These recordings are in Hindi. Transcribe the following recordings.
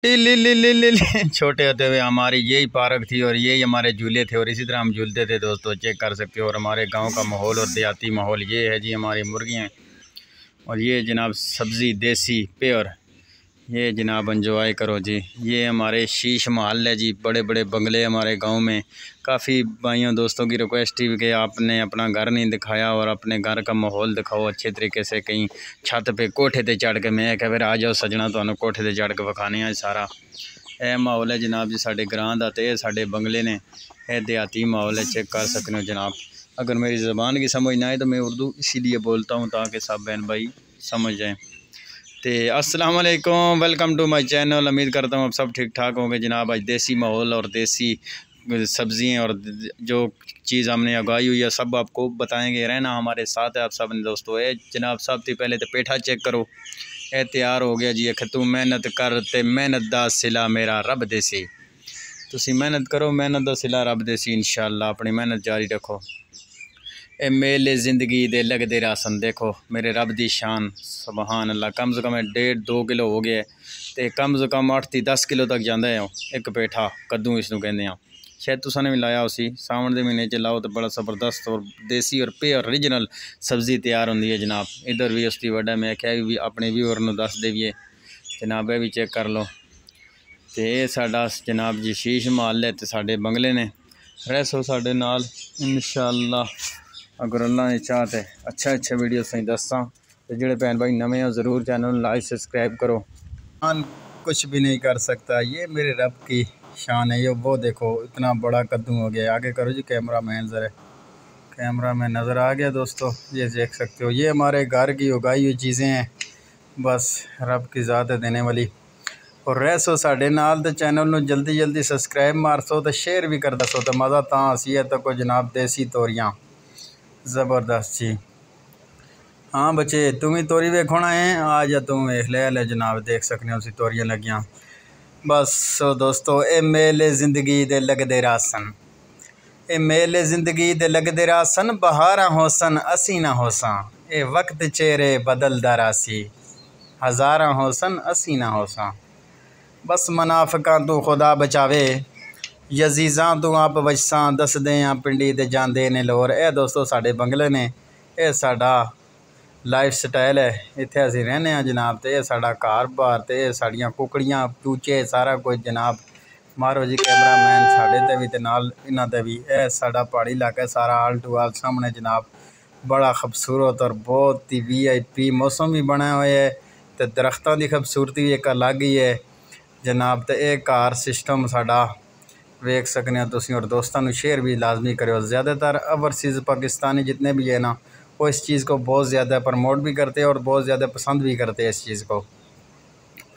छोटे होते हुए हमारी यही पार्क थी और यही हमारे झूले थे और इसी तरह हम झूलते थे दोस्तों, चेक कर सकते हो। और हमारे गांव का माहौल और देहाती माहौल ये है जी। हमारी मुर्गियाँ और ये जनाब सब्ज़ी देसी प्योर, ये जनाब एंजॉय करो जी। ये हमारे शीश महल है जी, बड़े बड़े बंगले हमारे गांव में। काफ़ी भाइयों दोस्तों की रिक्वेस्ट थी कि आपने अपना घर नहीं दिखाया और अपने घर का माहौल दिखाओ अच्छे तरीके से। कहीं छत पे कोठे ते चढ़ के, मैं क्या फिर आ जाओ सजना तो कोठे ते चढ़ के विखाने हैं सारा। यह माहौल है जनाब जी साढ़े ग्रां दा, ते साढ़े बंगले ने। यह देहाती माहौल है, चेक कर सकते हो जनाब। अगर मेरी ज़बान की समझ ना आए तो मैं उर्दू इसीलिए बोलता हूँ ताकि सब बहन भाई समझ जाएँ। तो अस्सलाम वालेकुम, वेलकम टू माय चैनल। उम्मीद करता हूँ आप सब ठीक ठाक होंगे जनाब। आज देसी माहौल और देसी सब्ज़ियाँ और जो चीज़ हमने उगाई हुई है सब आपको बताएंगे। रहना हमारे साथ है आप सब ने दोस्तों। ये जनाब सब तो पहले तो पेठा चेक करो, ये तैयार हो गया जी। तू मेहनत कर ते मेहनत दा सिला मेरा रब देसी। तुसी मेहनत करो, मेहनत दा सिला रब देसी। इंशाअल्लाह अपनी मेहनत जारी रखो। ए मेले ज़िंदगी दे लगदे रासन, देखो मेरे रब दी शान, सुबहान अल्लाह। कम से कम 1.5-2 किलो हो गया तो कम से कम 8-10 किलो तक जाता है एक पेठा कद्दू इसनों कहते हैं। शायद तुसा ने भी लाया उसी सावन के महीने च लाओ तो बड़ा ज़बरदस्त और देसी और प्योर ओरिजिनल सब्ज़ी तैयार होती है जनाब। इधर भी उसकी वड्डा मैं क्या भी अपने व्यूअर नूं दस देविए जनाब, ये भी चेक कर लो। तो ये साडा जनाब जी शीश महल है, तो साडे बंगले ने। रहो साडे नाल इंशाअल्लाह। अगर अल्लाह ने चाह तो अच्छा वीडियो सही दसा। तो जोड़े भैन भाई नवे हो ज़रूर चैनल लाइक सब्सक्राइब करो। शान कुछ भी नहीं कर सकता, ये मेरे रब की शान है। ये वो देखो इतना बड़ा कद्दू हो गया। आगे करो जी कैमरा मैन, ज़रा कैमरा में नज़र आ गया दोस्तों, ये देख सकते हो। ये हमारे घर की उगाई हुई चीज़ें हैं, बस रब की ज़ात है देने वाली। और रह सो साढ़े नाल तो चैनल नूं जल्दी जल्दी सब्सक्राइब मार सो तो शेयर भी कर दसो तो मज़ा तां असी है। तो को जनाब देसी तोरियाँ ज़बरदस्त जी। हाँ बच्चे तुम ही तोरी वेखोना है, आ जा तुम वेख ले जनाब, देख सकने हो तोरियाँ लगियाँ। बस सो दोस्तों ए मेले ज़िंदगी दे लगदे रासन, ए मेले ज़िंदगी दे लगदे रासन। बहारा होसन असी ना होसां, ए वक्त चेहरे बदलदा रासी। हज़ारा होसन असी ना होसां, बस मुनाफिकां तू खुदा बचावे। यजीज़ां तू आप वजसां दसदे आ पिंडी ते जांदे ने लोर। ए दोस्तों साढ़े बंगले ने, यह साडा लाइफ स्टाइल है, इत्थे असीं रहने जनाब। तो यह साडा घर बार, तो यह साड़ियाँ कुकड़ियाँ चूचे सारा कुछ जनाब। मारो जी कैमरा मैन साढ़े ते भी ते नाल इन्हां ते भी। यह साडा पहाड़ी इलाका सारा आल टू आल सामने जनाब। बड़ा खूबसूरत और बहुत ही VIP मौसम भी बना हुआ है, तो दरख्तों की खूबसूरती भी एक अलग ही है जनाब। तो एक घर सिस्टम साडा वेख सकने हो तुसीं। और दोस्तों को शेयर भी लाजमी करो। ज़्यादातर ओवरसीज़ पाकिस्तानी जितने भी है ना, वो इस चीज़ को बहुत ज़्यादा प्रमोट भी करते हैं और बहुत ज़्यादा पसंद भी करते हैं इस चीज़ को,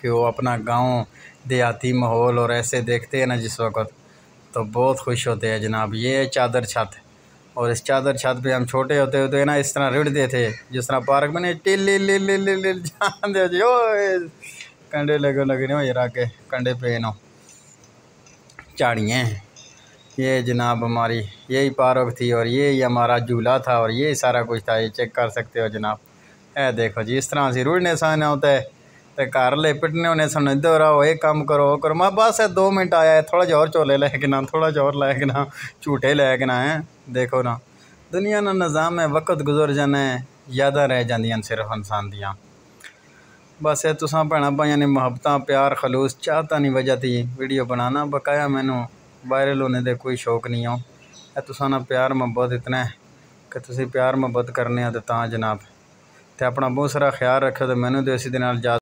कि वो अपना गांव देहाती माहौल और ऐसे देखते हैं ना जिस वक्त, तो बहुत खुश होते हैं जनाब। ये चादर छत, और इस चादर छत पे हम छोटे होते ना इस तरह रिड़ते थे, जिस तरह पार्क में नहीं टिल जान दे जी। ओ कंडे लगे हो जरा के कंडे पे नो झाड़ियाँ। ये जनाब हमारी यही पार्क थी और ये ही हमारा झूला था और ये सारा कुछ था। ये चेक कर सकते हो जनाब। ए देखो जी इस तरह असी रुड़ने सहने होता है तो घर ले पिटने होने सन, इधर आओ ये काम करो वो करो। मैं बस 2 मिनट आया है, थोड़ा जोर चोले लैके ना, थोड़ा जोर लैके ना, झूठे लैके ना है। देखो ना दुनिया का निज़ाम है, वक्त गुजर जाना है, यादां रह जांदियां सिर्फ इंसान दियाँ। बस ये तुसां भैणां भाइयों ने मुहब्बतां प्यार खलूस चाहता नहीं वजह थी वीडियो बनाना। बकाया मैनू वायरल होने दे कोई शौक नहीं हो। तुसां ना प्यार मुहब्बत इतना है कि तुसीं प्यार मुहब्बत करने तो जनाब। तो अपना बहुत सारा ख्याल रखो। तो मैनू तो इसी दे नाल